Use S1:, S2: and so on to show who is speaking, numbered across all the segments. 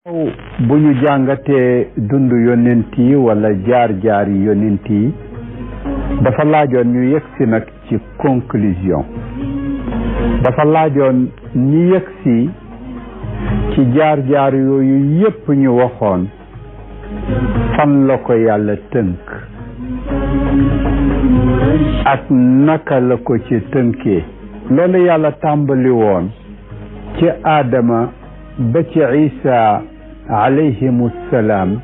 S1: bu ñu jàngatee dund yonent yi wala jaar-jaari yonent yi dafa laajoon ñu yegsi nag ci conclusion dafa laajoon ñu yegsi ci jaar-jaar yooyu yépp ñu waxoon fan la ko yàlla tënk ak naka la ko ci tënkee loolu yàlla tàmbali woon ci Aadama ba ci Isa alayhimu salaam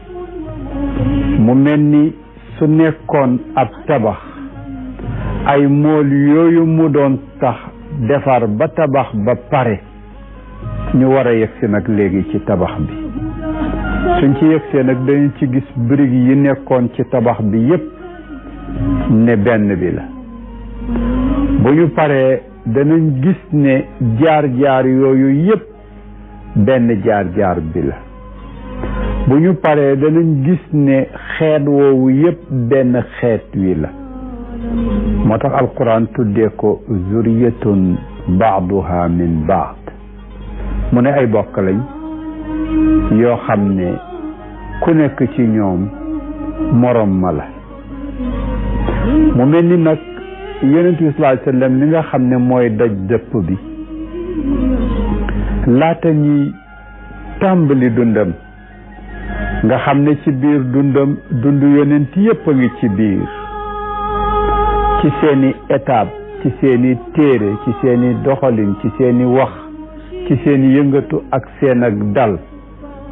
S1: mu mel ni su nekkoon ab tabax ay mool yooyu mu doon tax defar ba tabax ba pare ñu war a yegsi nag léegi ci tabax bi suñ ci yegsee nag dañu ci gis brique yi nekkoon ci tabax bi yépp ne benn bi la bu ñu paree danañ gis ne jaar-jaar yooyu yépp benn jaar-jaar bi la bu ñu paree danañ gis ne xeet woowu yépp benn xeet wi la moo tax alquran tuddee ko zuriyatun baaduha min baad mu ne ay bokk lañ yoo xam ne ku nekk ci ñoom morom ma la mu mel ni nag yonent bi sallallahu alayhi wa sallam li nga xam ne mooy daj dëpp bi laata ñuy tàmbali dundam nga xam ne ci biir dundam dundu yonent yépp a ngi ci biir ci seeni étape ci seeni téere ci seeni doxalin ci seeni wax ci seeni yëngatu ak seen ak dal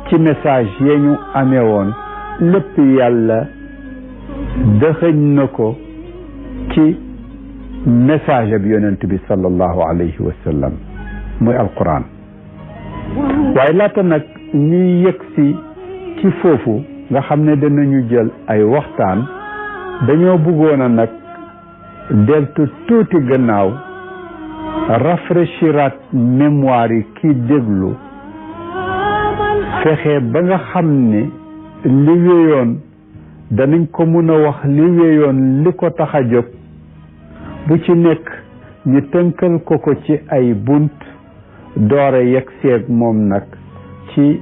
S1: ci message ya ñu amee woon lépp yàlla dëxëñ na ko ci message ab yonent bi sallallahu alayhi wa sallam muy alquran waaye laata nag ñuy yëgsi ci foofu nga xam ne danañu jël ay waxtaan dañoo bëggoon a nag deltu tuuti gannaaw rafraîchirat mémoire yi kii déglu fexe ba nga xam ne li wéyoon danañ ko mën a wax li wéyoon li ko tax a jóg bu ci nekk ñu tënkal ko ci ay bunt doore yegg seeg moom nag ci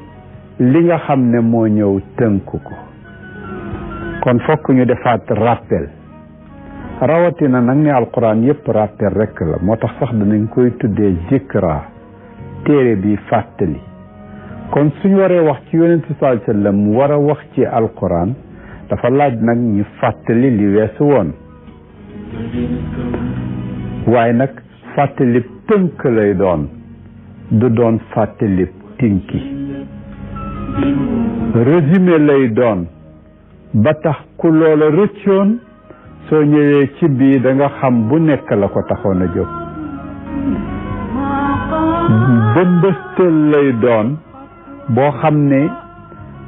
S1: li nga xam ne moo ñëw tënk ko kon fokk ñu defaat rappel rawatina nag ne alquran yépp rappel rekk la moo tax sax danañ koy tuddee zikra téere bi fàttali kon suñu waree wax ci yonent bi sallallahu alayhi wa sallam war a wax ci alquran dafa laaj nag ñu fàttali li weesu woon waaye nag fàttali tënk lay doon du doon fàttali tinki résumé lay doon ba tax ku loola rëccoon soo ñëwee ci bii da nga xam bu nekk la ko taxoon a jóg bëmbëstal lay doon boo xam ne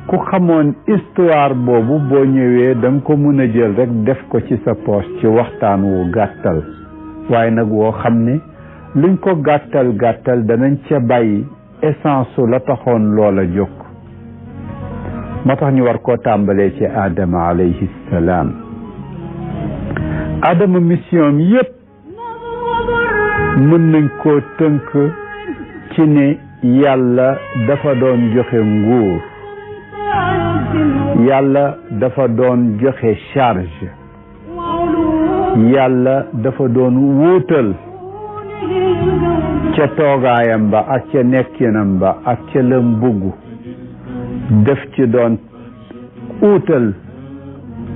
S1: ku xamoon histoire boobu boo ñëwee da nga ko mën a jël rek def ko ci sa poche ci waxtaan wu gàttal waaye nag woo xam ne luñ ko gàttal gàttal danañ ca bàyyi essence su la taxoon loola jóg moo tax ñu war koo tàmbalee ci Adama alayhi salaam Adama mission yépp mën nañ koo tënk ci ne yàlla dafa doon joxe nguur yàlla dafa doon joxe charge yàlla dafa doon wuutal ca toogaayam ba ak ca nekkinam ba ak ca lam bugg def ci doon uutal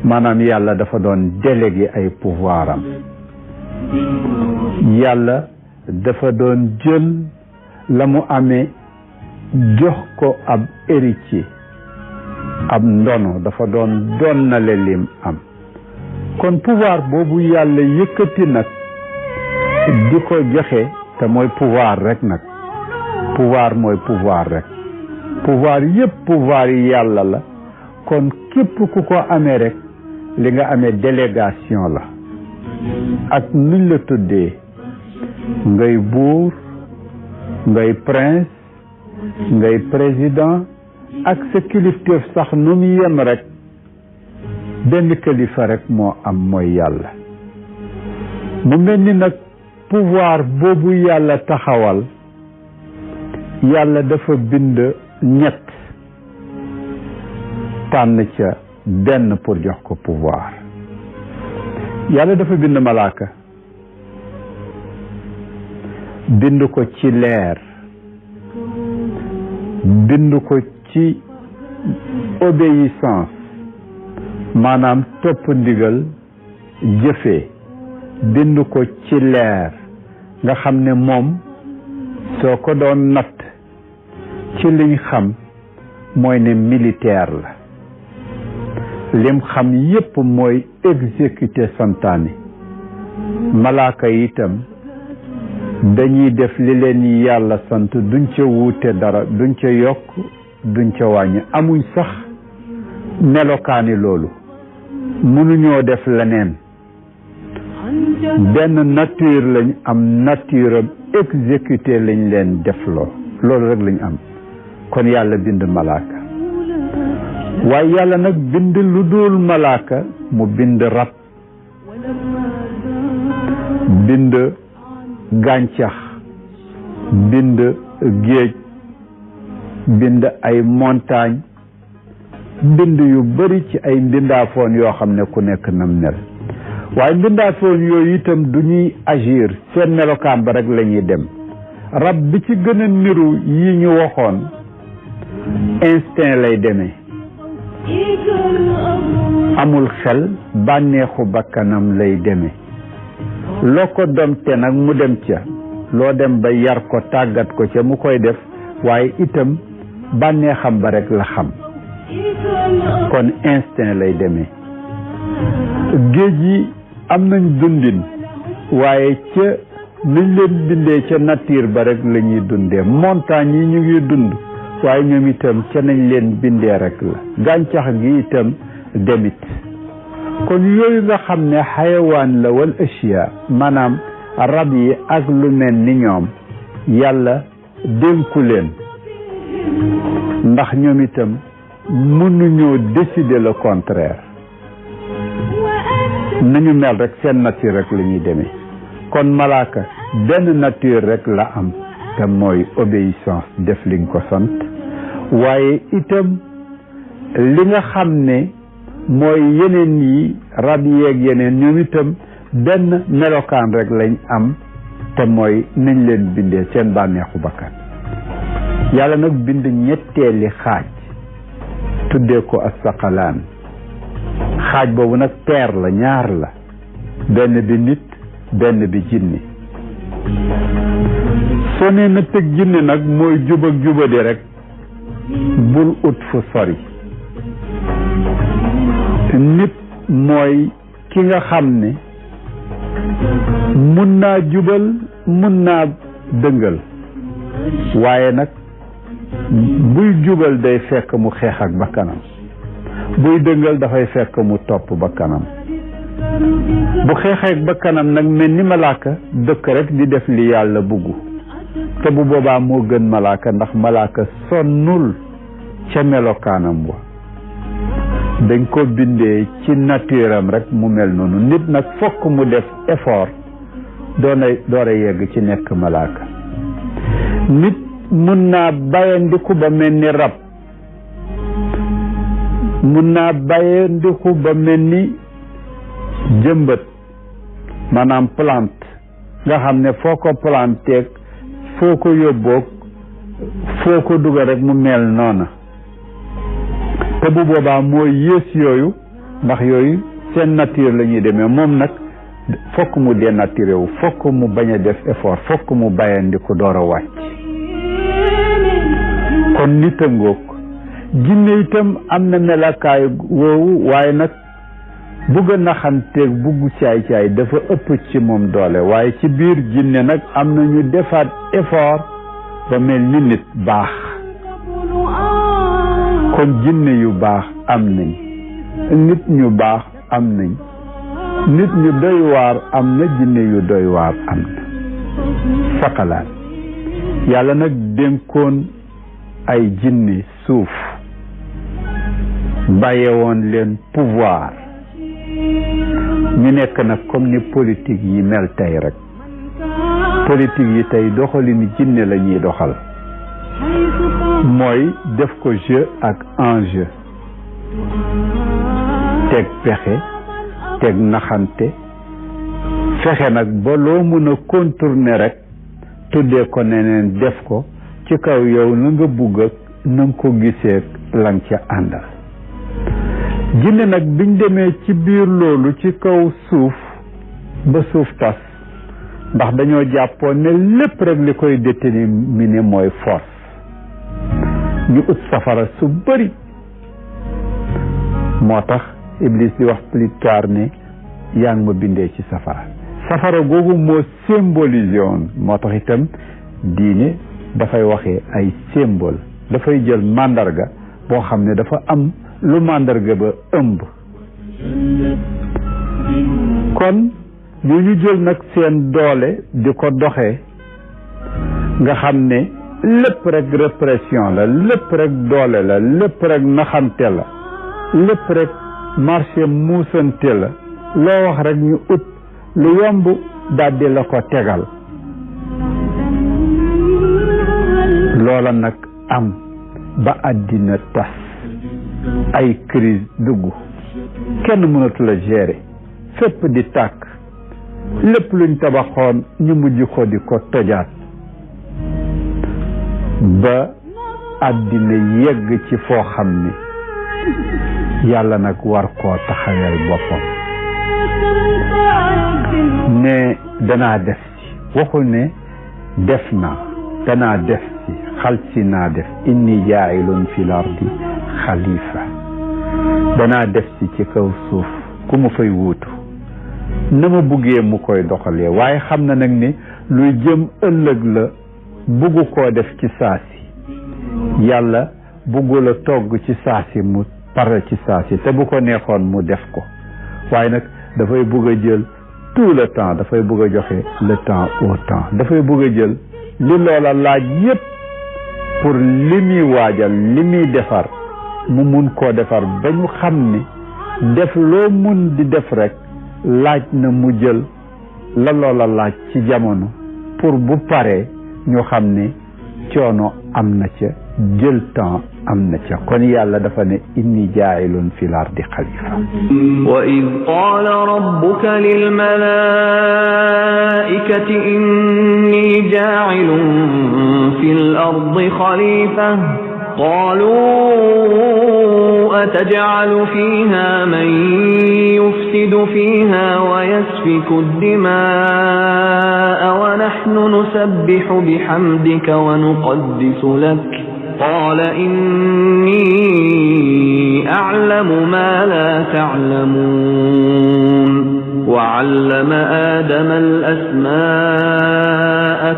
S1: maanaam yàlla dafa doon délégué ay pouvoir am yàlla dafa doon jël la mu amee jox ko ab héritier ab ndono dafa doon donnale lim am kon pouvoir boobu yàlla yëkkati nag di ko joxe te mooy pouvoir rek nag pouvoir mooy pouvoir rek pouvoir yépp pouvoir yi yàlla la kon képp ku ko amee rek li nga amee délégation la ak nuñ la tuddee ngay buur ngay prince ngay président ak sa kilifteef sax nu mu yem rek benn kilifa rek moo am mooy yàlla mu mel ni nag pouvoir boobu yàlla taxawal yàlla dafa bind ñett tànn ca benn pour jox ko pouvoir yàlla dafa bind malaaka bind ko ci leer bind ko ci obéissance maanaam topp ndigal jëfee bind ko ci leer nga xam ne moom soo ko doon natt ci liñ xam mooy ne militaire la lim xam yépp mooy exécuter santaane malaaka itam dañuy def li leen yàlla sant duñ ca wuute dara duñ ca yokk duñ ca wàññi amuñ sax melokaani loolu mënuñoo def leneen benn nature lañ am nature am exécuter lañ leen def loolu rek lañ am kon yàlla bind malaaka waaye yàlla nag bind lu dul malaaka mu bind rab bind gàncax bind géej bind ay montagne bind yu bari ci ay mbindaafoon yoo xam ne ku nekk nam mel waaye mbindaafoon yooyu itam du ñuy agir seen melokaan ba rek la ñuy dem rab bi ci gën a niru yi ñu waxoon instinct lay demee amul xel bànneexu bakkanam lay demee loo ko domte nag mu dem ca loo dem ba yar ko tàggat ko ca mu koy def waaye itam bànneexam ba rek la xam kon instinct lay demee géej yi am nañ dundin waaye ca niñ leen bindee ca nature ba rek la ñuy dundee montagne yi ñu ngi dund waaye ñoom itam ca nañ leen bindee rek la gàncax gi itam demit kon yooyu nga xam ne xayawaan la wal asiya maanaam rab yi ak lu mel ni ñoom yàlla dénku leen ndax ñoom itam mënuñoo décider le contraire nañu mel rek seen nature rek la ñuy demee kon malaaka benn nature rek la am te mooy obéissance def liñ ko sant waaye itam li nga xam ne mooy yeneen yi rab yeeg yeneen ñoom itam benn melokaan rek lañ am te mooy nañ leen bindee seen bànneexu bakkan yàlla nag bind ñetteeli xaaj tuddee ko as-saqalaan xaaj boobu nag peer la ñaar la benn bi nit benn bi jinni soo nee na tëg jinni nag mooy jub ak jubadi rek bul ut fu sori nit mooy ki nga xam ne mun naa jubal mun naa dëngal waaye nag buy jubal day fekk mu xeex ak bakkanam buy dëngal dafay fekk mu topp bakkanam bu xeexee ak bakkanam nag mel ni malaaka dëkk rek di def li yàlla bugg te bu boobaa moo gën malaaka ndax malaaka sonnul ca melokaanam wa dañ ko bindee ci nature am rek mu mel noonu nit nag fokk mu def effort doora yegg ci nekk malaaka nit mun naa bayandiku ba mel ni rab mun naa bayandiku ba mel ni jëmbët maanaam plante nga xam ne foo ko planteeg foo ko yóbboog foo ko dugal rek mu mel noona te bu boobaa mooy yées yooyu ndax yooyu seen nature la ñuy demee moom nag fokk mu dénaturé wu fokk mu bañ a def effort fokk mu bayandiku door a wàcc kon nit a ngoog jinne itam am na melakaay woowu waaye nag bugg a naxanteeg bugg caay-caay dafa ëpp ci moom doole waaye ci biir jinne nag am na ñu defaat effort ba mel ni nit baax kon jinne yu baax am nañ nit ñu baax am nañ nit ñu doy waar am na jinne yu doy waar am na saqalaan yàlla nag dénkoon ay jinne suuf bàyye woon leen pouvoir ñu nekk nag comme ni politique yi mel tey rek politique yi tey doxalinu jinne la ñuy doxal mooy def ko jeu ak enjeu teg pexe teg naxante fexe nag ba loo mën a contourner rek tuddee ko neneen def ko ci kaw yow na nga bugg ak na nga ko gisee lan ca àndal. jinne nag biñ demee ci biir loolu ci kaw suuf ba suuf tas ndax dañoo jàppoon ne lépp rek li koy déterminer mooy force ñu ut safara su bëri moo tax Iblis di wax plus tard ne yaa ngi ma bindee ci safara googu moo symbolisé woon moo tax itam diine dafay waxee ay symbole dafay jël màndarga boo xam ne dafa am lu màndarga ba ëmb kon ñu jël nag seen doole di ko doxee nga xam ne lépp rek répression la lépp rek doole la lépp rek naxante la lépp rek marché muusante la loo wax rek ñu ut lu yomb daldi la ko tegal loola nag am ba àddina tas ay crise dugg kenn mënatu la gérer fépp di tàkk lépp luñ tabaxoon ñu mujj ko di ko tojaat ba àddina yegg ci foo xam ni yàlla nag war koo taxawel boppam ne danaa def ci waxul ne def naa danaa def ci xal si naa def inni jaa'ilun fil ardi xalifa danaa def ci kaw suuf ku mu fay wuutu na ma buggee mu koy doxalee waaye xam na nag ni luy jëm ëllëg la buggu koo def ci saasi yàlla buggu la togg ci saasi mu pare ci saasi te bu ko neexoon mu def ko waaye nag dafay bugg a jël tout le temps dafay bugg a joxe le temps au temps dafay bugg a jël li loola laaj yépp pour li muy waajal li muy defar mu mun koo defar ba ñu xam ni def loo mun di def rek laaj na mu jël la loola laaj ci jamono pour bu paree ñu xam ne coono am na ca jël temps am na ca kon yàlla dafa ne inni jaa'ilun fil ardi xalifa
S2: wa id qaala rabbuka lil malaa'ikati inni jaa'ilun fil ardi xalifa قالوا أتجعل فيها من يفسد فيها ويسفك الدماء ونحن نسبح بحمدك ونقدس لك قال إني أعلم ما لا تعلمون وعلم آدم الأسماء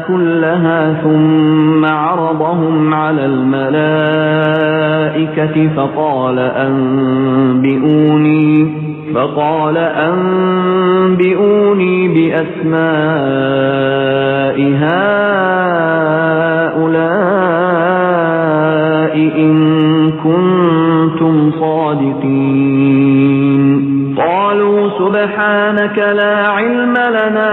S2: كلها ثم عرضهم على الملائكة فقال أنبئوني بأسماء هؤلاء إن كنتم صادقين قالوا سبحانك لا علم لنا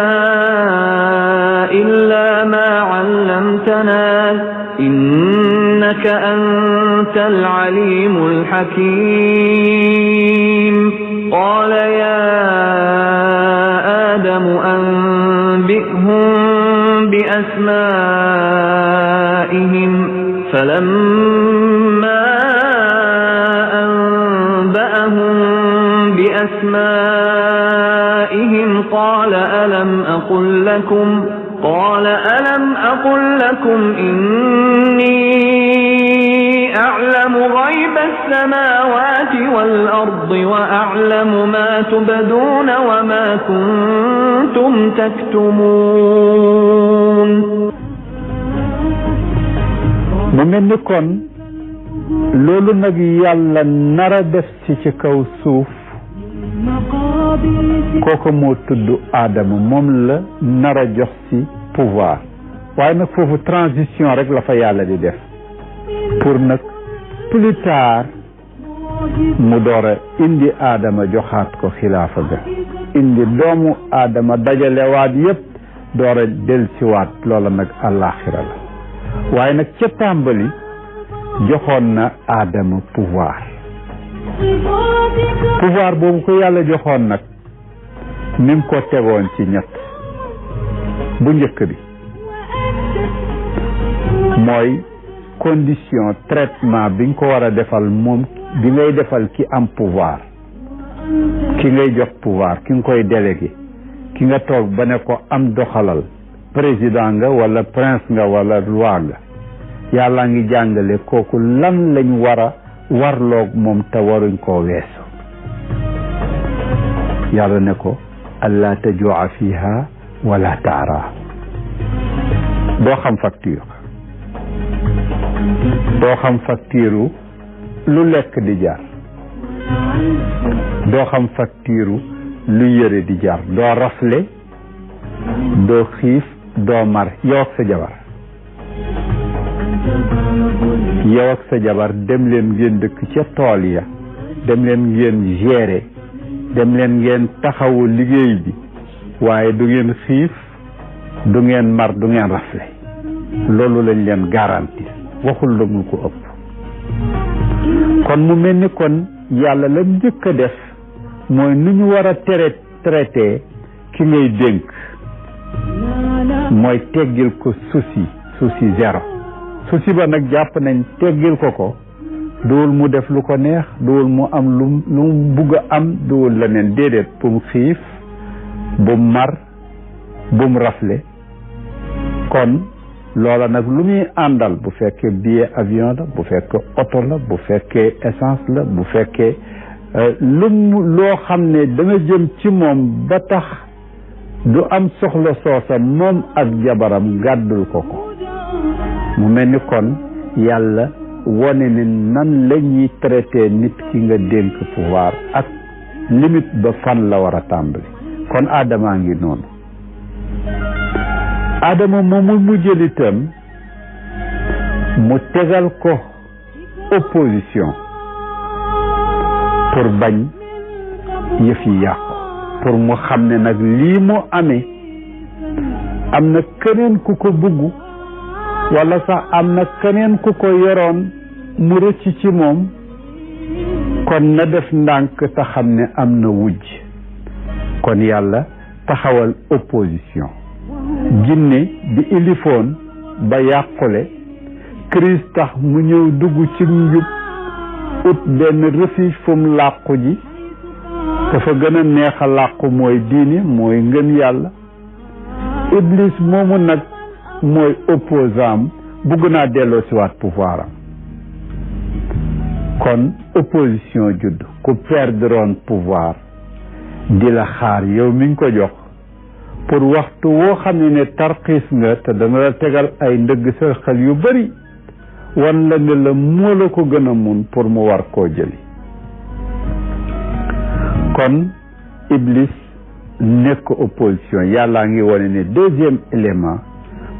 S2: إلا ما علمتنا إنك أنت العليم الحكيم قال يا آدم أنبئهم بأسمائهم فلما أنبأهم بأسمائهم قال ألم أقل لكم إني أعلم غيب السماوات والأرض وأعلم ما تبدون وما كنتم تكتمون
S1: mu mel ni kon loolu nag yàlla nara def ci kaw suuf kooku moo tudd Adama moom la nara jox ci pouvoir waaye nag foofu transition rek la fa yàlla di def pour nag plus tard mu door a indi Adama joxaat ko xilaafa ga indi doomu Adama dajalewaat yépp door a delsiwaat loola nag àllaaxira la waaye nag ca tàmbali joxoon na Adama pouvoir pouvoir boobu ko yàlla joxoon nag ni mu ko tegoon ci ñett bu njëkk bi mooy condition traitement bi nga ko war a defal moom bi ngay defal ki am pouvoir ki ngay jox pouvoir ki nga koy délégué ki nga toog ba ne ko am doxalal président nga wala prince nga wala roi nga yàlla ngi jàngale kooku lan lañ war a warloog moom te waruñ koo weesu yàlla ne ko alla tajua fiha wala taara doo xam facture lu lekk di jar doo xam facture lu yëre di jar doo rafle doo xiif doo mar yow ak sa jabar dem leen ngeen dëkk ca tool ya dem leen ngeen gérer dem leen ngeen taxawu liggéey bi waaye du ngeen xiif du ngeen mar du ngeen rafle loolu lañ leen garanti waxul la mu ko ëpp kon mu mel ni kon yàlla la njëkk a def mooy nu ñu war a traité ki ngay dénk mooy teggil ko souci zéro souci ba nag jàpp nañ teggil ko duwul mu def lu ko neex duwul mu am lu mu bugg a am duwul la neen déedéet bu mu xiif bu mu mar bu mu rafle kon loola nag lu muy àndal bu fekkee billet avion la bu fekkee oto la bu fekkee essence la bu fekkee loo xam ne dana jëm ci moom ba tax du am soxla soosa moom ak jabaram gàddul ko mu mel ni kon yàlla wone ne nan la ñuy traité nit ki nga dénk pouvoir ak limite ba fan la war a tàmbali kon Adama ngi noonu Adama moomu mu jël itam mu tegal ko opposition pour bañ yëf yi yàqu pour mu xam ne nag lii mu amee am na keneen ku ko bugg wala sax am na keneen ku ko yoroon mu rëcc ci moom kon na def ndànk te xam ne am na wujj kon yàlla taxawal opposition jinne bi ilifoon ba yàqule crise tax mu ñëw dugg ci njub ut benn refuge fu mu làqu ji dafa gën a neex a làqu mooy diine mooy ngëm yàlla iblis moomu nag mooy opposant bugg naa delloo si waat pouvoir am kon opposition judd ku perdroon pouvoir di la xaar yow mi ngi ko jox pour waxtu woo xam ne tarxiis nga te dana la tegal ay ndëgg sa xel yu bari wan la ne la moo la ko gën a mun pour mu war koo jëli kon iblis nekk opposition yàllaa ngi wane ne deuxième élément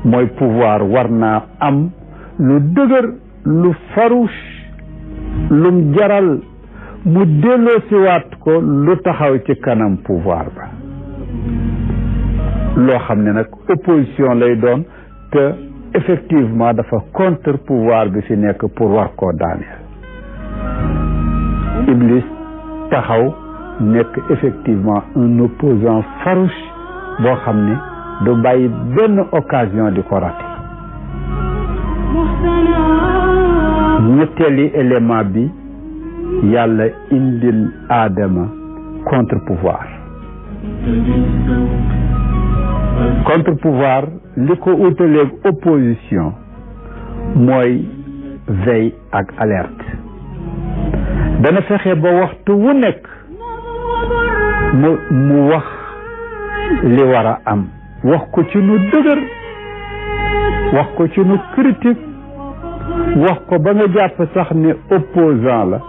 S1: mooy pouvoir war naa am lu dëgër lu farouche lum jaral mu delloo si waat ko lu taxaw ci kanam pouvoir ba loo xam ne nag opposition lay doon te effectivement dafa contre pouvoir bi fi nekk pour war koo daaneel iblis taxaw nekk effectivement un opposant farouche boo xam ne du bàyyi benn occasion di ko raté ñetteeli élément bi yàlla indil Adama contre pouvoir li ko utaleeg opposition mooy veille ak alerte dana fexe ba waxtu wu nekk mu wax li war a am wax ko ci nu dëgër wax ko ci nu critique wax ko ba nga jàpp sax ne opposant la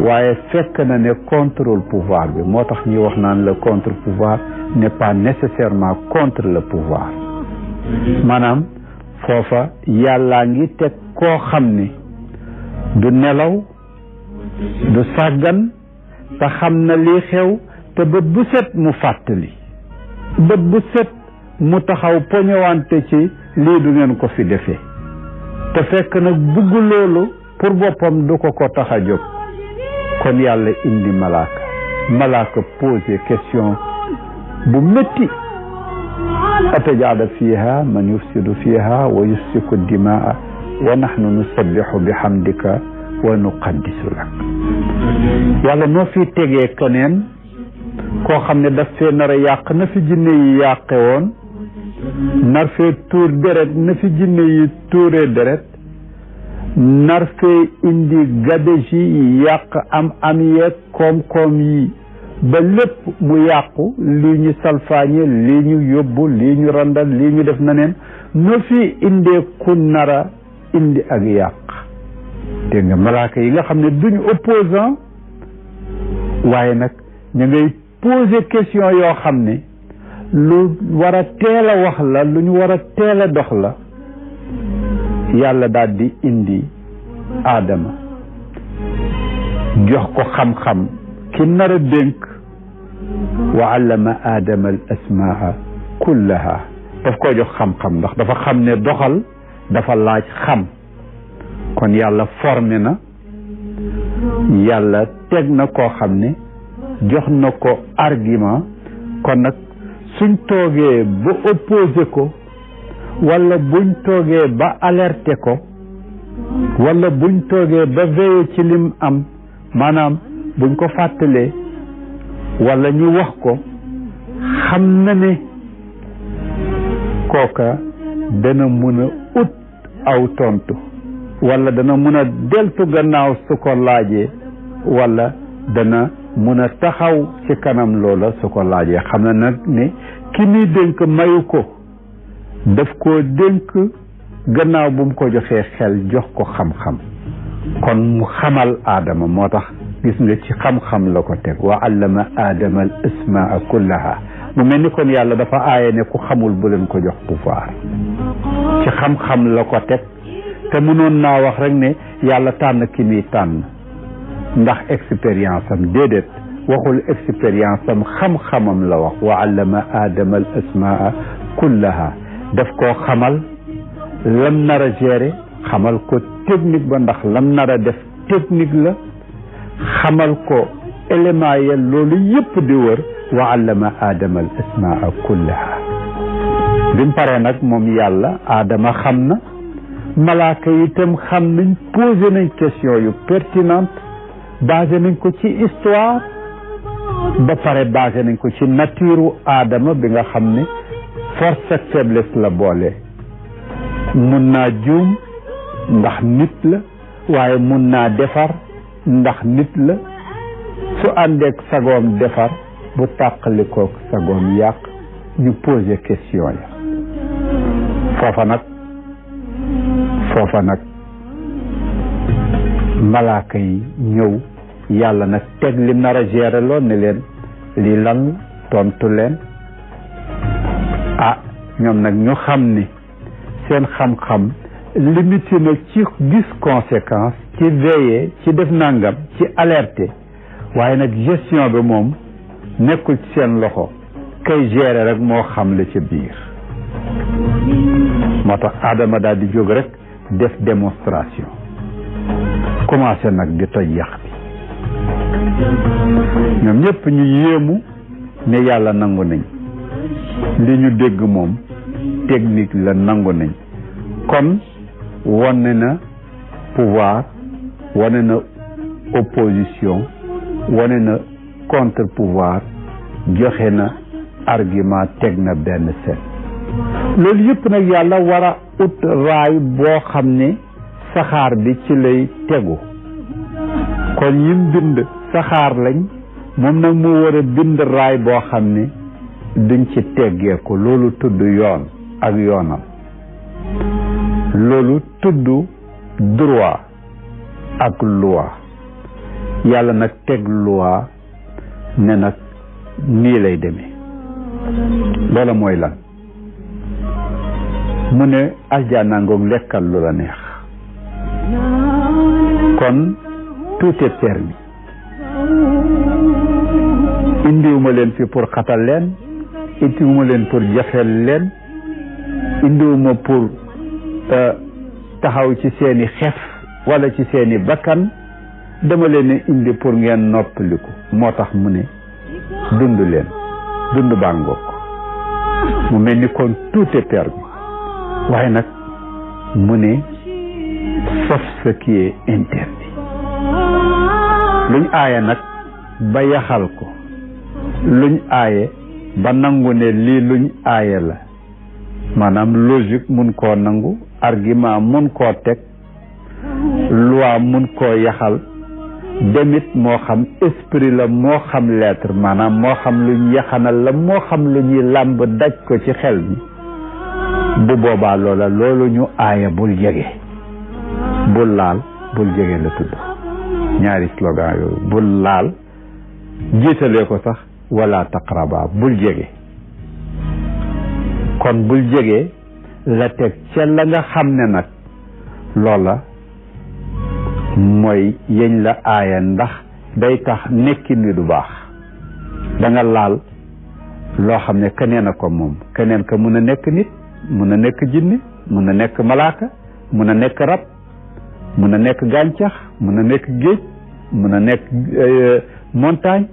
S1: waaye fekk na ne contrôle pouvoir bi moo tax ñuy wax naan le contre pouvoir n'est pas nécessairement contre le pouvoir maanaam foofa yàllaa ngi teg koo xam ne du nelaw du sàggan te xam na lii xew te bët bu set mu fàttali bët bu set mu taxaw poñewante ci lii du ngeen ko fi defee te fekk nag bugg loolu pour boppam du ko tax a jóg kon yàlla indi malaaka posé question bu métti atajaala fiha man yufsidu fiha wa yusfiku dimaa wa nahnu nusabbihu bihamdika wa nuqaddisu lak yàlla noo fi tegee keneen koo xam ne daf fee nar a yàq na fi jinne yi yàqe woon nar fee tuur deret na fi jinne yi tuuree deret nar fee indi gabeji yi yàq am yeeg koom-koom yi ba lépp mu yàqu lii ñu salfaañe lii ñu yóbbu lii ñu randal lii ñu def na neen no fi indee ku nara indi ak yàq dégg nga malaaka yi nga xam ne duñu opposant waaye nag ñu ngay poser question yoo xam ne lu war a teel a wax la lu ñu war a teel a dox la yàlla daal di indi aadama jox ko xam-xam ki nar a dénk wa allama aadama al asmaa kullaha daf ko jox xam-xam ndax dafa xam ne doxal dafa laaj xam kon yàlla formé na yàlla teg na koo xam ne jox na ko argument kon nag suñ toogee ba opposé ko wala buñ toogee ba alerté ko wala buñ toogee ba veillé ci lim am maanaam buñ ko fàttalee wala ñu wax ko xam na ne kooka dana mun a ut aw tontu wala dana mun a deltu gannaaw su ko laajee wala dana mun a taxaw ci kanam loola su ko laajee xam na nag ne ki muy dénk mayu ko daf koo dénk gannaaw bu mu ko joxee xel jox ko xam-xam kon mu xamal aadama moo tax gis nga ci xam-xam la ko teg wa allama aadama al asmaa kullaha mu mel ni kon yàlla dafa aaye ne ku xamul bu leen ko jox pouvoir ci xam-xam la ko teg te mënoon naa wax rek ne yàlla tànn ki muy tànn ndax expérience am déedéet waxul expérience am xam-xamam la wax wa allama aadama al asmaa kullaha daf koo xamal lam nar a gérer xamal ko technique ba ndax lam nar a def technique la xamal ko élément ya loolu yëpp di wër wa allama aadama al asmaa kullaha bi mu paree nag moom yàlla aadama xam na malaaka yi itam xam nañ posé nañ question yu pertinente basé nañ ko ci histoire ba pare basé nañ ko ci nature aadama bi nga xam ne force ak faiblesse la boole mun naa juum ndax nit la waaye mun naa defar ndax nit la su àndeek sagoom defar bu tàqalikook sagoom yàq ñu posé question ya foofa nag malaaka yi ñëw yàlla nag teg li nar a gérer loon ne leen lii lan tontu leen ñoom nag ñu xam ni seen xam-xam limité na ci gis conséquence ci veiller ci def nangam ci alerter waaye nag gestion bi moom nekkul ci seen loxo kay gérer rek moo xam la ca biir moo tax Adama daal di jóg rek def démonstration commencé nag di toj yax bi ñoom ñëpp ñu yéemu ne yàlla nangu nañ li ñu dégg moom technique la nangu nañ kon wane na pouvoir wane na opposition wane na contre pouvoir joxe na argument teg na benn seen loolu yëpp nag yàlla war a ut raay boo xam ne saxaar bi ci lay tegu kon yim bind saxaar lañ moom nag mu war a bind raay boo xam ne duñ ci teggeeku loolu tudd yoon ak yoonam loolu tudd droit ak loi yàlla nag teg loi ne nag nii lay demee loola mooy lan mu ne aljaana ngoog lekkal lu la neex kon tout est permis indiwuma leen fi pour xatal leen indiwuma leen pour jafeel leen indiwuma pour taxaw ci seeni xef wala ci seeni bakkan dama leen indi pour ngeen noppaliku moo tax mu ne dund leen dund bàngook mu mel ni kon tout est permis waaye nag mu ne sauf ce qui est interdit luñ aaye nag ba yaxal ko luñ aaye ba nangu ne lii luñ aaye la maanaam logique mun koo nangu argument mun koo teg loi mun koo yaxal demit moo xam esprit la moo xam lettre maanaam moo xam luñ yaxanal la moo xam lu ñuy làmb daj ko ci xel mi bu boobaa loola loolu ñu aaya bul jege bul laal bul jege la tudd ñaari slogan yooyu bul laal jiitalee ko sax wala taqraba bul jege kon bul jege la teg ca la nga xam ne nag loola mooy yeñ la aaya ndax day tax nekkin wi du baax da nga laal loo xam ne keneen a ko moom keneen ka mun a nekk nit mun a nekk jinni mun a nekk malaaka mun a nekk rab mun a nekk gàncax mun a nekk géej mun a nekk montagne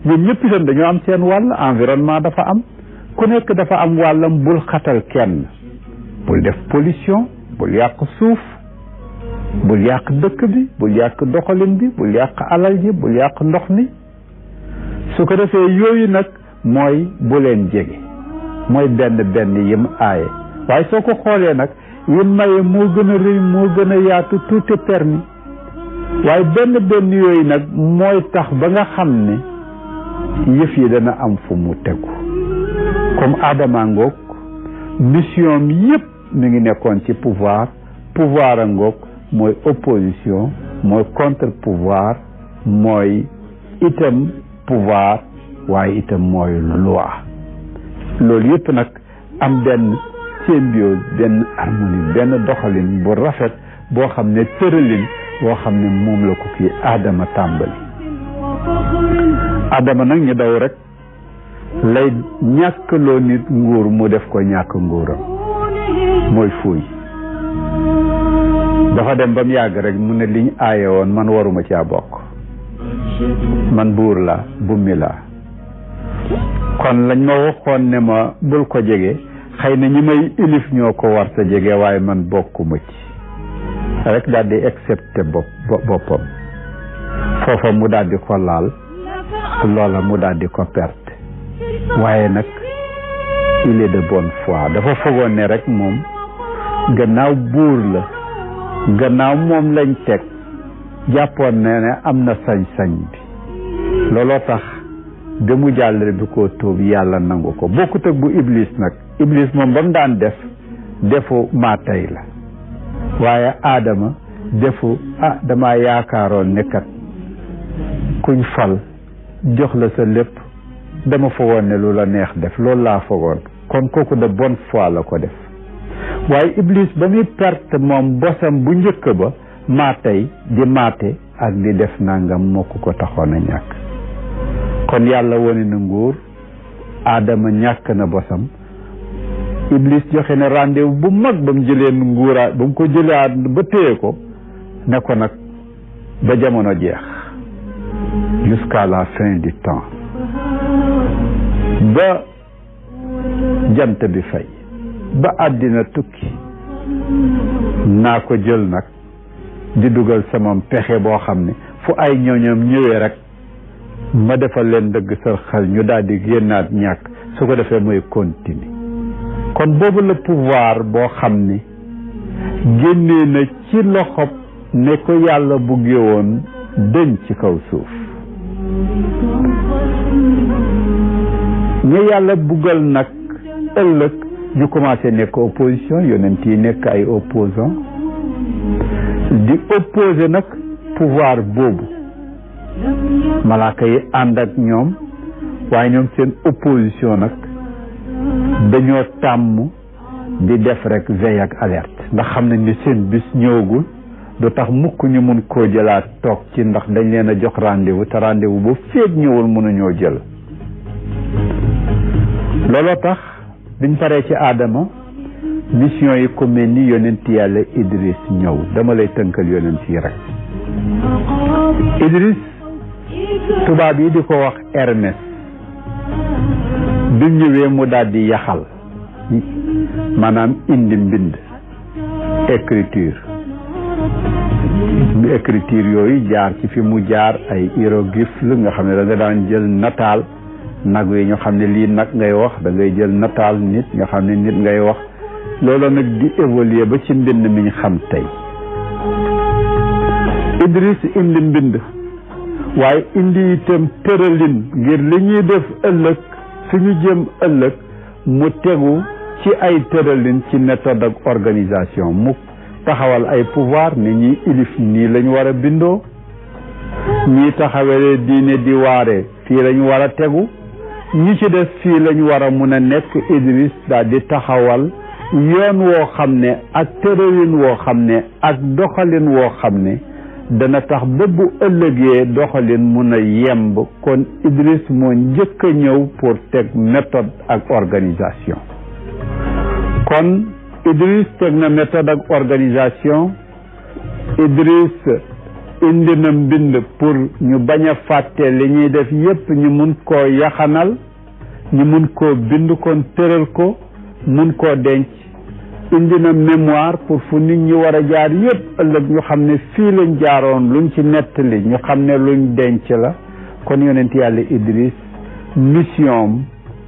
S1: ñoom ñëpp itam dañoo am seen wàll environnement dafa am ku nekk dafa am wàllam bul xatal kenn bul def pollution bul yàq suuf bul yàq dëkk bi bul yàq doxalin bi bul yàq alal ji bul yàq ndox mi su ko defee yooyu nag mooy bu leen jege mooy benn yim aaye waaye soo ko xoolee nag yim maye moo gën a rëy moo gën a yaatu tout est permis waaye benn yooyu nag mooy tax ba nga xam ne yëf yi dana am fu mu tegu comme Adama ngoog mission mi yëpp mi ngi nekkoon ci pouvoir a ngoog mooy opposition mooy contre pouvoir mooy itam pouvoir waaye itam mooy loi loolu yëpp nag am benn symbiose benn harmonie benn doxalin bu rafet boo xam ne tëralin boo xam ne moom la ko kii Adama tàmbali Adama nag ñu daw rek lay ñàkkloo nit nguur mu def ko ñàkk nguuram mooy fuuy dafa dem ba mu yàgg rek mu ne liñ aaye woon man waruma caa bokk man buur la bummi la kon lañ ma waxoon ne ma bul ko jege xëy na ñi may ilif ñoo ko war sa jege waaye man bokkuma ci rek daal di accepté boppam foofa mu daal di ko laal loola mu daal di ko perte waaye nag il est de bonne foi dafa fogoon ne rek moom gannaaw buur la gannaaw moom lañ teg jàppoon ne am na sañ-sañ bi looloo tax ba mu jàllale bi ko tóob yàlla nangu ko bokkut ak bu iblis nag iblis moom ba mu daan defu maa tey la waaye Adama defu dama yaakaaroon ne kat kuñ fal jox la sa lépp dama fogoon ne lu la neex def loolu laa fogoon kon kooku de bonne foi la ko def waaye iblis ba muy perte moom bosam bu njëkk ba maa tey di maate ak di def nangam moo ko taxoon a ñàkk kon yàlla wone na nguur Adama ñàkk na bosam iblis joxe na rendez-vous bu mag ba mu jëlee nguuraat ba mu ko jëlaat ba téye ko ne ko nag ba jamono jeex jusqu'à la fin du temps ba jant bi fay ba àddina tukki naa ko jël nag di dugal sama pexe boo xam ne fu ay ñooñam ñëwee rek ma defal leen dëgg sër xel ñu daal di génnaat ñàkk su ko defee mooy continuer kon boobu la pouvoir boo xam ne génnee na ci loxob ne ko yàlla buggee woon dëñ ci kaw suuf ñu yàlla buggal nag ëllëg ñu commencé nekk opposition yonent yi nekk ay opposant di opposé nag pouvoir boobu malaaka yi ànd ak ñoom waaye ñoom seen opposition nag dañoo tàmm di def rek veille ak alerte ndax xam nañ ni seen bis ñëwagul du tax mukk ñu mun koo jëlaat toog ci ndax dañ leen a jox rendez-vous te rendez-vous ba feeg ñëwul mënuñoo jël looloo tax biñ paree ci Adama mission yi ko mel ni yonent yàlla Idris ñëw dama lay tënkal yonent yi rek Idris tubaab yi di ko wax Hermès bi ñëwee mu daal di yaxal maanaam indi mbind écriture yooyu jaar ci fi mu jaar ay hiéroglyphe la nga xam ne da nga daan jël nataal nag yi ñu xam ne lii nag ngay wax da ngay jël nataal nit nga xam ne nit ngay wax loolu nag di évoluer ba ci mbind mi ñu xam tey Idris indi mbind waaye indi itam tëralin ngir li ñuy def ëllëg fi ñu jëm ëllëg mu tegu ci ay tëralin ci méthode ak organisation mu taxawal ay pouvoir ne ñi ilif nii lañu war a bindoo ñi taxawale diine di waare fii lañu war a tegu ñi ci des fii lañu war a mun a nekk. Idris daal di taxawal yoon woo xam ne ak tëralin woo xam ne ak doxalin woo xam ne dana tax ba bu ëllëgee doxalin mun a yemb. kon Idris moo njëkk a ñëw pour teg méthode ak organisation. kon Idris teg na méthode ak organisation. Idris indi na mbind pour ñu bañ a fàtte li ñuy def yépp ñu mun koo yaxanal ñu mun koo bind kon tëral ko mun koo denc. indi na mémoire pour fu nit ñi war a jaar yépp ëllëg ñu xam ne fii lañ jaaroon luñ ci nettali ñu xam ne luñ denc la. kon yonent yàlla Idris mission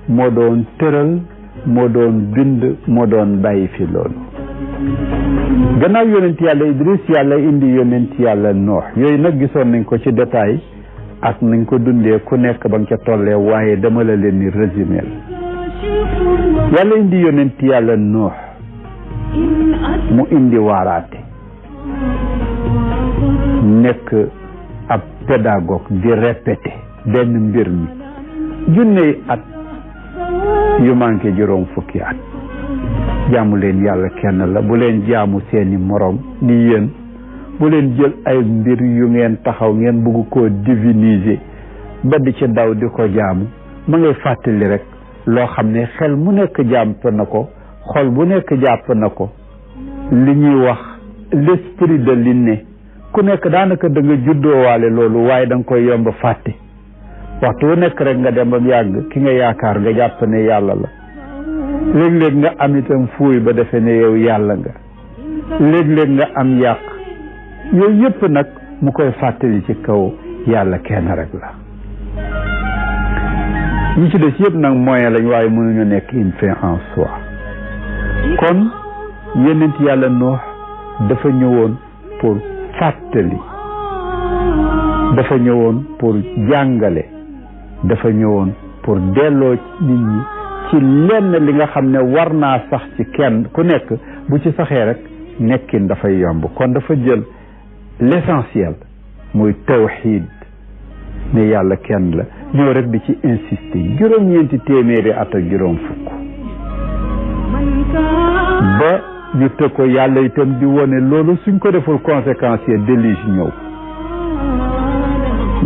S1: moo doon tëral moo doon bind moo doon bàyyi fi loolu. gannaaw yonent yàlla Idris yàlla indi yonent yàlla Nuux yooyu nag gisoon nañ ko ci détail ak nañ ko dundee ku nekk ba nga ca tollee waaye dama la leen ni résumé yàlla indi yonent yàlla Nuux mu indi waaraate nekk ab pédagogue di répété benn mbir mi junney at yu manqué juróom fukki at. jaamu leen yàlla kenn la bu leen jaamu seeni morom ni yéen bu leen jël ay mbir yu ngeen taxaw ngeen bëgg koo diviniser ba di ci daw di ko jaamu ma ngay fàttali rek loo xam ne xel mu nekk jàpp na ko xol bu nekk jàpp na ko li ñuy wax l'esprit de l'inné ku nekk daanaka da nga juddoowaale loolu waaye da nga koy yomb fàtte waxtu wu nekk rek nga dem ba yàgg ki nga yaakaar nga jàpp ne yàlla la. léeg-léeg nga am itam fuuy ba defe ne yow yàlla nga léeg-léeg nga am yàq yooyu yëpp nag mu koy fàttali ci kaw yàlla kenn rek la. ñi ci des yëpp nag moyen lañ waaye mënuñu nekk une fin en soi. kon yonent yàlla Nuux dafa ñëwoon pour fàttali dafa ñëwoon pour jàngale dafa ñëwoon pour delloo nit ñi ci lenn li nga xam ne war naa sax ci kenn ku nekk bu ci saxee rek nekkin dafay yomb. kon dafa jël l'essentiel muy tawxiid ne yàlla kenn la ñëw rek di ci insister juróom-ñeenti téeméeri at ak juróom fukk ba ñu tëg ko yàlla itam di wone loolu suñ ko deful conséquences yi déluge ñëw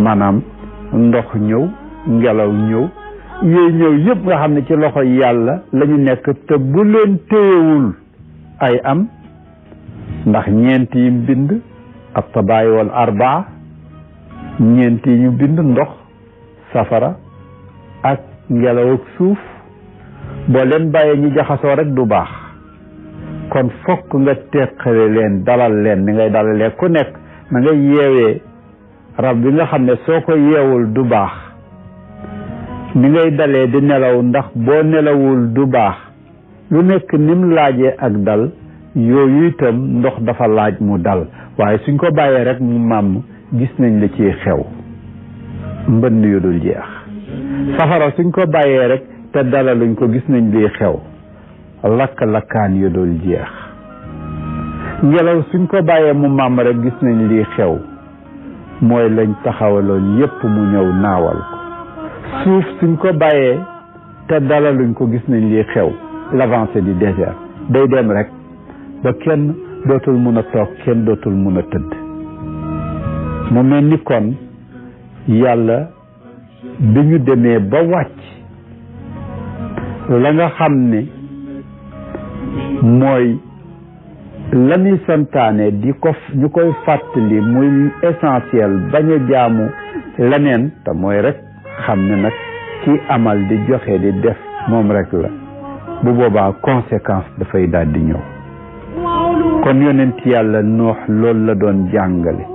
S1: maanaam ndox ñëw ngelaw ñëw yooyu ñëw yëpp nga xam ne ci loxo yàlla la ñu nekk te bu leen téyewul ay am ndax ñeent yi bind at-tabaay wal arbaa ñeent yi ñu bind ndox safara ak ngelaw ak suuf boo leen bàyyee ñu jaxasoo rek du baax. kon fokk nga teqale leen dalal leen ni ngay dalalee ku nekk na nga yeewee rab bi nga xam ne soo ko yeewul du baax ni ngay dalee di nelaw ndax boo nelawul du baax lu nekk nim laajee ak dal yooyu itam ndox dafa laaj mu dal waaye suñ ko bàyyee rek mu màmm gis nañ la ciy xew mbënn yu dul jeex. safara suñ ko bàyyee rek te dalaluñ ko gis nañ liy xew lakk-lakkaan yu dul jeex. ngelaw suñ ko bàyyee mu màmm rek gis nañ liy xew mooy lañ taxawaloon yépp mu ñëw naawal ko. suuf suñ ko bàyyee te dalaluñ ko gis nañ liy xew l'avancée du désert day dem rek ba kenn dootul mun a toog kenn dootul mun a tëdd. mu mel ni kon yàlla bi ñu demee ba wàcc la nga xam ne mooy la muy santaane ñu koy fàttali muy essentiel bañ a jaamu leneen te mooy rek xam ne nag ci amal di joxe di def moom rek la bu boobaa conséquence dafay daal di ñëw kon yonent yàlla noox loolu la doon jàngale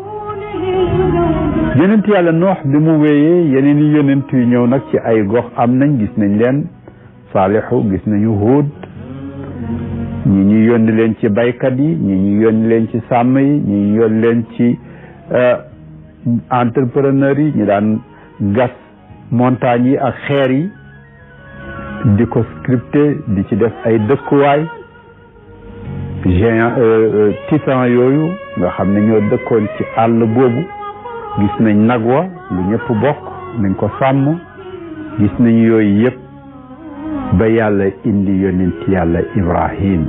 S1: yonent yàlla noox bi mu wéyee yeneen i yonent yu ñëw nag ci ay gox am nañ gis nañ leen Saalixu gis nañu Huud ñi ñu yónni leen ci baykat yi ñi ñu yónni leen ci sàmm yi ñi ñu yónni leen ci entrepreneur yi ñu daan gas montagne yi ak xeer yi di ko scripté di ci def ay dëkkuwaay géant titan yooyu nga xam ne ñoo dëkkoon ci àll boobu gis nañ nag wa lu ñëpp bokk nañ ko sàmm gis nañ yooyu yëpp ba yàlla indi yonent yàlla Ibrahim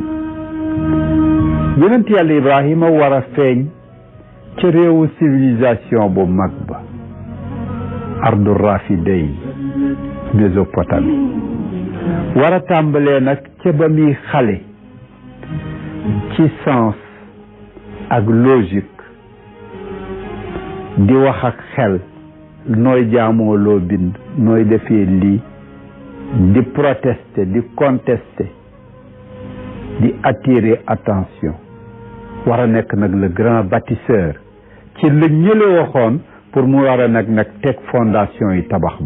S1: yonent yàlla Ibrahima war a feeñ ca réewu civilisation bu mag ba ardu rafiday Mésopotamie war a tàmbalee nag ca ba muy xale ci sens ak logique di wax ak xel nooy jaamoo loo bind nooy defee lii di protester di contester di attirer attention war a nekk nag le grand bâtisseur ci la ñële waxoon pour mu war a nag teg fondation yi tabax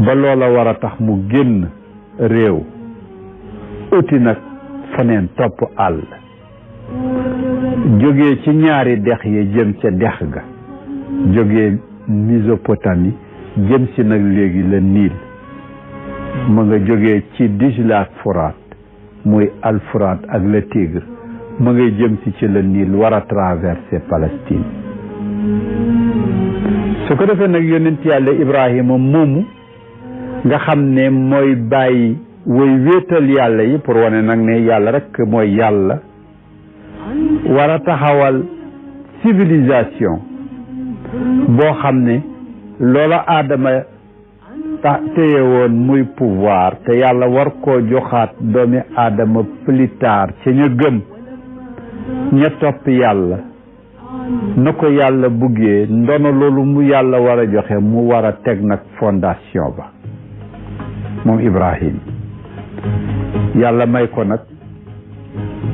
S1: ba loola war a tax mu génn réew uti nag faneen topp àll jógee ci ñaari dex yi jëm ca dex ga jógee Mésopotamie jëm si nag léegi la Niil ma nga jógee ci Dijla ak Furaat muy Al-Furaat ak le Tigre ma ngay jëm si ci la Niil war a traverser Palestine su ko defee nag yonent yàlla Ibrahima moomu nga xam ne mooy bàyyi woy wéetal yàlla yi pour wane nag ne yàlla rek mooy yàlla war a taxawal civilisation boo xam ne loola aadama téye woon muy pouvoir te yàlla war koo joxaat doomi aadama plus tard ca ña gëm ña topp yàlla na ko yàlla buggee ndono loolu mu yàlla war a joxe mu war a teg nag fondation ba moom Ibrahim yàlla may ko nag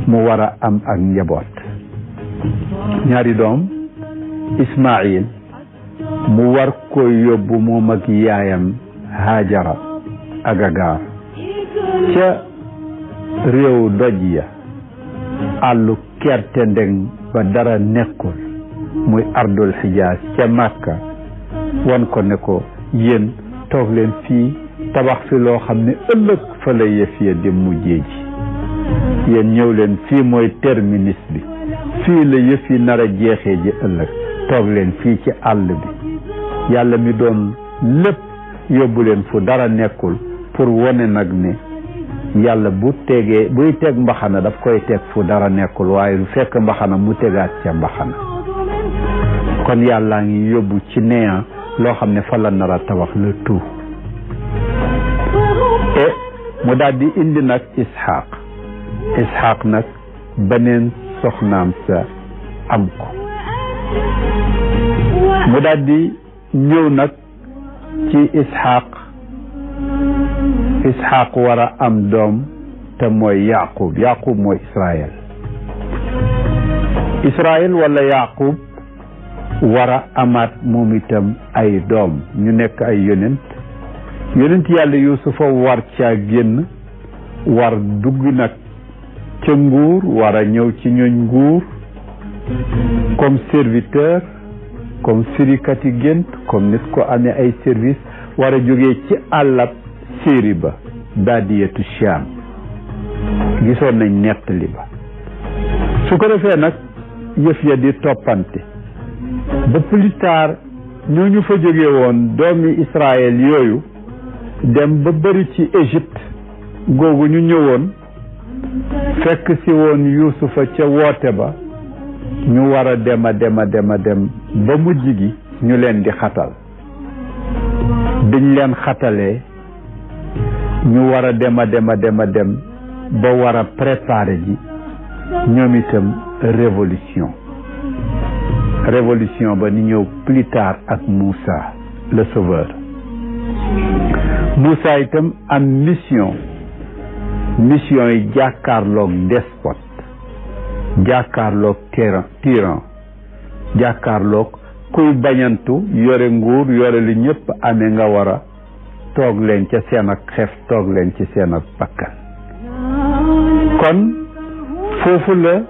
S1: mu war a am ak njaboot ñaari doom Ismaïl mu war ko yóbbu moom ak yaayam Hajara ak Agar ca réew doj ya àllu kerte ndeng ba dara nekkul muy ardul Xijaas ca Makka wan ko ne ko yéen toog leen fii tabax fi loo xam ne ëllëg fa la yëf ya di mujjee ji yéen ñëw leen fii mooy terminus bi fii la yëf yi nar a jeexee ji ëllëg toog leen fii ci àll bi yàlla mi doon lépp yóbbu leen fu dara nekkul pour wone nag ne yàlla buy teg mbaxana daf koy teg fu dara nekkul waaye du fekk mbaxana mu tegaat ca mbaxana kon yàllaa ngi yóbbu ci néant loo xam ne fa la nar a tabax le tout et mu daal di indi nag Ishaq nag beneen soxnaam sa am ko mu daal di ñëw nag ci Ishaq war a am doom te mooy Yaqub mooy Israël wala Yaqub war a amaat moom itam ay doom ñu nekk ay yonent yàlla Yuusufa war caa génn war dugg nag ca nguur war a ñëw ci ñooñ nguur comme serviteur comme firikati gént comme nit ko amee ay service war a jógee ci àllab séri ba Baadiyatu Shaam gisoon nañ nettali ba su ko defee nag yëf ya di toppante ba plus tard ñooñu fa jóge woon doomi Israël yooyu dem ba bëri ci Égypte googu ñu ñëwoon fekk si woon Yuusufa ca woote ba ñu war a dem ba mujj gi ñu leen di xatal biñ leen xatalee ñu war a dem ba war a préparer ji ñoom itam révolution ba ni ñëw plus tard ak Moussa le sauveur. Moussa itam am mission yi jàkkaarloog despote, jàkkaarloog tyran, jàkkaarloog kuy bañantu yore nguur yore li ñëpp amee nga war a toog leen ca seen ak xef toog leen ci seen ak bakkan. kon foofu la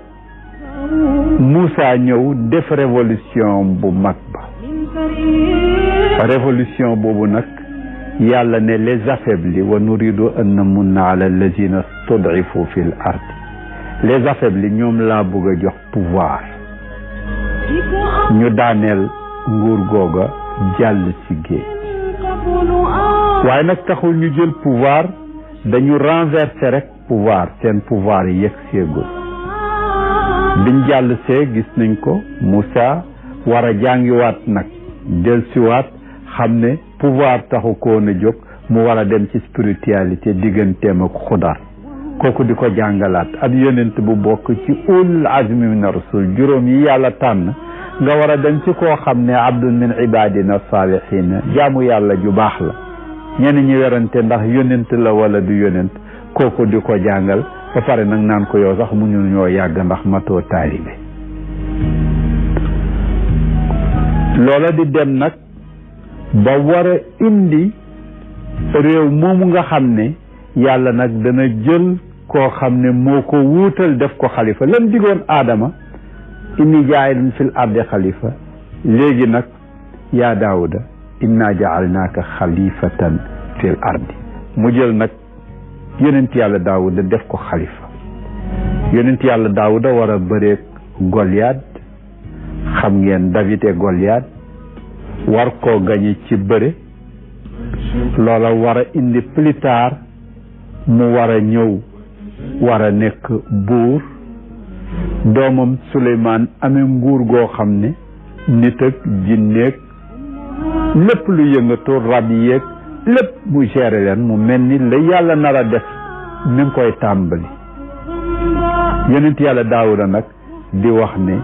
S1: Moussa ñëw def révolution bu mag ba. révolution boobu nag yàlla ne les affaiblis wa nuridu an namunna ala allazina stud'ifu fil ardi. les affaiblis ñoom laa bëgg a jox pouvoir ñu daaneel nguur googa jàll ci géej. waaye nag taxul ñu jël pouvoir, dañu renverser rek pouvoir, seen pouvoir yi yegg seegul. biñ jàll see gis nañ ko Moussa war a jàngiwaat nag dellusiwaat xam ne pouvoir taxu koon a jóg, mu war a dem ci spiritualité digganteem ak Xudar. kooku di ko jàngalaat ab yonent bu bokk ci ulul azmi min rasul juróom yi yàlla tànn nga war a dem ci koo xam ne abdun min ibadina salihina jaamu yàlla ju baax la. ñenn ñi werante ndax yonent la wala du yonent, kooku di ko jàngal ba pare nag naan ko yow sax mu ñu ñoo yàgg ndax matoo taalibe. loola di dem nag ba war a indi réew moomu nga xam ne yàlla nag dana jël koo xam ne moo ko wuutal def ko xalifa. lan digoon Aadama inni jaa'ilun fil ardi xalifa, léegi nag yaa Daawuda inna ja'alnaaka xalifatan fil ardi. mu jël nag yonent yàlla Daawuda def ko xalifa. yonent yàlla Daawuda war a bëreeg Goliath. xam ngeen David et Goliath, war koo gañe ci bëre. loola war a indi plus tard mu war a ñëw war a nekk buur. doomam Suleymaan amee nguur goo xam ne nit ak jinneeg lépp lu yëngatu rab yeeg lépp mu géré leen, mu mel ni la yàlla nar a def mi ngi koy tàmbali. yonent yàlla Daawuda nag di wax ne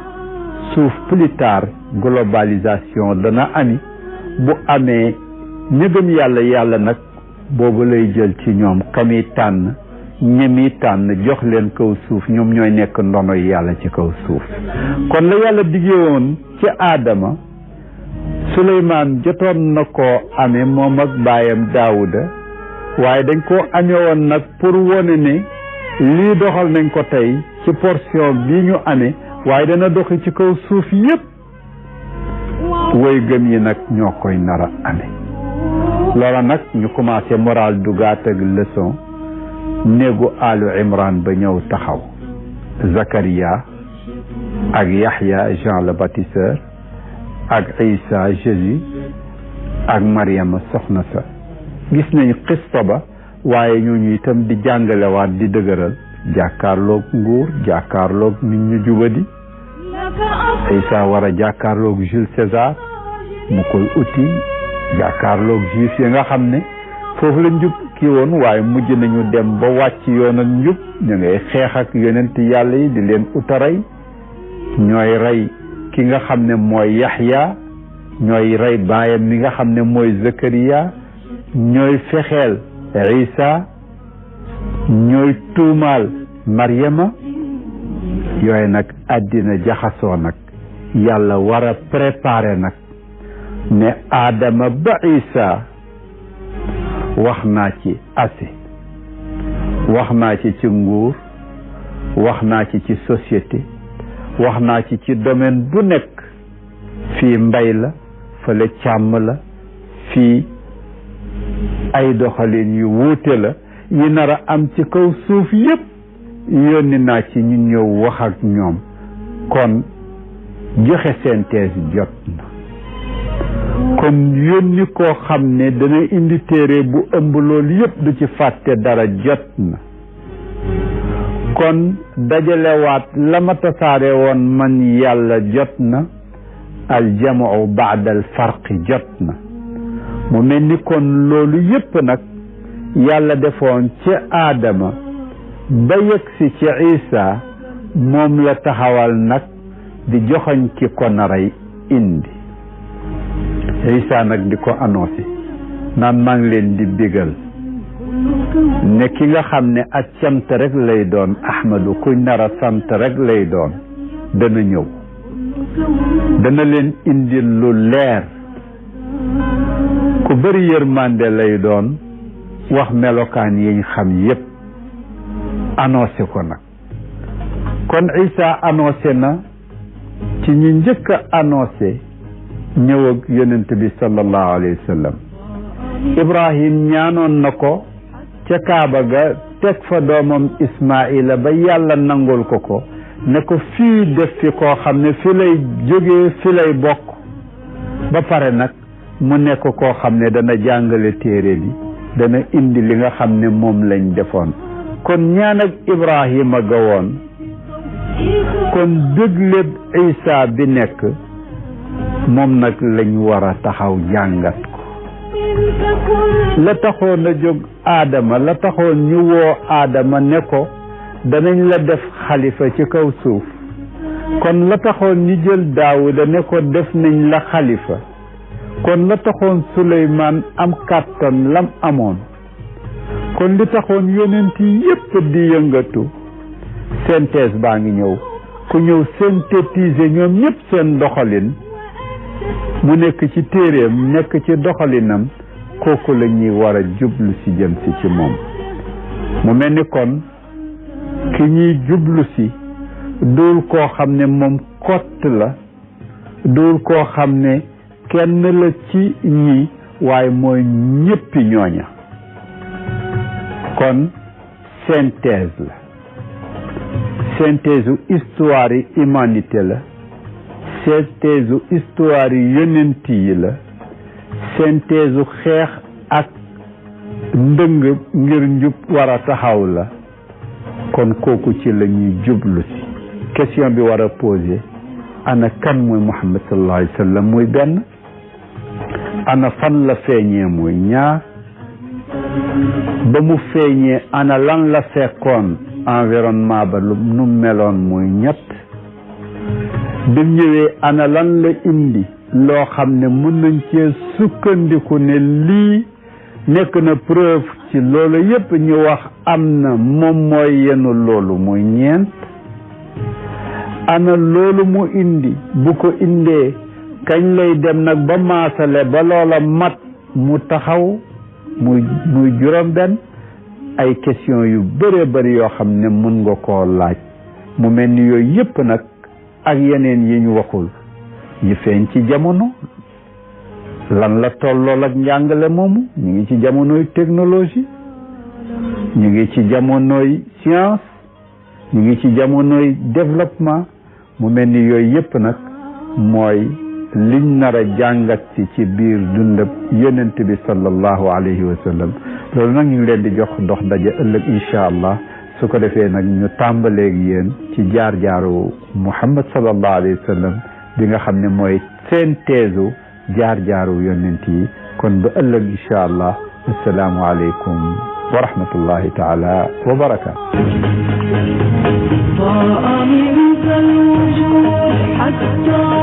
S1: suuf plus tard globalisation dana ami. bu amee ñi gëm yàlla nag boobu lay jël ci ñoom kami tànn ñemi tànn jox leen kaw suuf, ñoom ñooy nekk ndono yàlla ci kaw suuf. kon la yàlla diggee woon ci Aadama, Suleymaan jotoon na koo amee moom ak baayam Daawuda, waaye dañ koo amee woon nag pour wone ne lii doxal nañ ko tey ci portion bi ñu amee, waaye dana doxi ci kaw suuf yépp. woy gëm yi nag ñoo koy nara amee. loola nag ñu commencé moral dugaat ak leçon. néegu Alu Imran ba ñëw taxaw. Zakaria ak Yahya Jean le Baptisteur ak Isa Jésus ak Mariama soxna sa. gis nañ xista ba, waaye ñooñu itam di jàngalewaat di dëgëral jàkkaarloog nguur, jàkkaarloog nit ñu jubadi. Isa war a jàkkaarloog Jules César mu koy uti, jàkkaarloog juif yi nga xam ne foofu la njub kii woon, waaye mujj nañu dem ba wàcc yoon ak njub. ñu ngay xeex ak yonent yàlla yi di leen utaray. ñooy rey ki nga xam ne mooy Yaxya, ñooy rey baayam mi nga xam ne mooy Zakariya, ñooy fexeel Isa, ñooy tuumaal Maryama. yooyu nag àddina jaxasoo nag yàlla war a préparer nag ne Adama ba Isa wax naa ci assez. wax naa ci nguur, wax naa ci société, wax naa ci domaine bu nekk. fii mbay la, fële càmm la, fii ay doxalin yu wuute la yi nar a am ci kaw suuf yépp. yónni naa ci ñu ñëw wax ak ñoom. kon joxe synthèse jot na. kon yónni koo xam ne dana indi téere bu ëmb loolu yépp du ci fàtte dara jot na. kon dajalewaat la ma tasaare woon man yàlla jot na. aljamu baada al farqi jot na. mu mel ni kon loolu yépp nag yàlla defoon ci Aadama ba yegsi ci Isa moom la taxawal nag di joxoñ ki ko naray indi. Isa nag di ko annoncé naan maa ngi leen di bégal ne ki nga xam ne ak cant rek lay doon Ahmadu kuy nara sant rek lay doon dana ñëw, dana leen indi lu leer, ku bëri yërmande lay doon, wax melokaan yiñ xam yépp annoncé ko nag. kon Isa annoncé na ci ñi njëkk a annoncé ñëw ak yonent bi sallallahu alayhi wa sallam. Ibrahim ñaanoon na ko ca Kaaba ga teg fa doomam Ismaila ba yàlla nangul ko ko ne ko fii def fi koo xam ne fi lay jógee fi lay bokk, ba pare nag mu nekk koo xam ne dana jàngale téere bi, dana indi li nga xam ne moom lañ defoon. kon ñaan ak Ibrahima ga woon, kon dégleb Isa bi nekk moom nag lañ war a taxaw jàngat ko. la taxoon a jóg Aadama, la taxoon ñu woo Aadama ne ko danañ la def xalifa ci kaw suuf, kon la taxoon ñu jël Daawuda ne ko def nañ la xalifa, kon la taxoon Suleymaan am kàttan lam amoon, kon li taxoon yonent yépp di yëngatu. synthèse baa ngi ñëw, ku ñëw synthétiser ñoom ñépp seen doxalin mu nekk ci téeréem, nekk ci doxalinam, kooku la ñuy war a jublu si jëm si ci moom. mu mel ni kon ki ñuy jublu si dul koo xam ne moom kott la, dul koo xam ne kenn la ci ñi, waaye mooy ñéppi ñooña. kon synthèse la, synthèse u histoire yi humanité la, synthèse u histoire yi yonent yi la, synthèse u xeex ak ndëng ngir njub war a taxaw la. kon kooku ci la ñuy jublu si. question bi war a posé, ana kan mooy Muhammad sallallahu alayhi wa sallam muy benn, ana fan la feeñee muy ñaar, ba mu feeñee ana lan la fekkoon environnement ba lu nu meloon muy ñett, bi mu ñëwee ana lan la indi loo xam ne mën nañ cee sukkandiku ne lii nekk na preuve ci loolu yépp ñu wax am na, moom mooy yenu loolu muy ñeent. ana loolu mu indi bu ko indee kañ lay dem nag ba maasale ba loola mat mu taxaw muy juróom benn. ay question yu bëree bëri yoo xam ne mën nga koo laaj, mu mel ni yooyu yépp nag ak yeneen yi ñu waxul yi feeñ ci jamono. lan la tollool ak njàngale moomu? ñu ngi ci jamonoy technologie, ñu ngi ci jamonoy science, ñu ngi ci jamonoy développement. mu mel ni yooyu yépp nag mooy liñ nar a jàngat ci biir dundab yonent bi sallallahu alayhi wa sallam. loolu nag ñu ngi leen di jox dox daje ëllëg incha allah, su ko defee nag ñu tàmbaleeg yéen ci jaar-jaaru Muhammad sallallahu alayhi wa sallam bi nga xam ne mooy synthèse jaar-jaaru yonent yi. kon ba ëllëg incha allah. assalaamu aleykum wa rahmatullahi taala wa barakaatu.
S3: ضاء منك الوجود حتى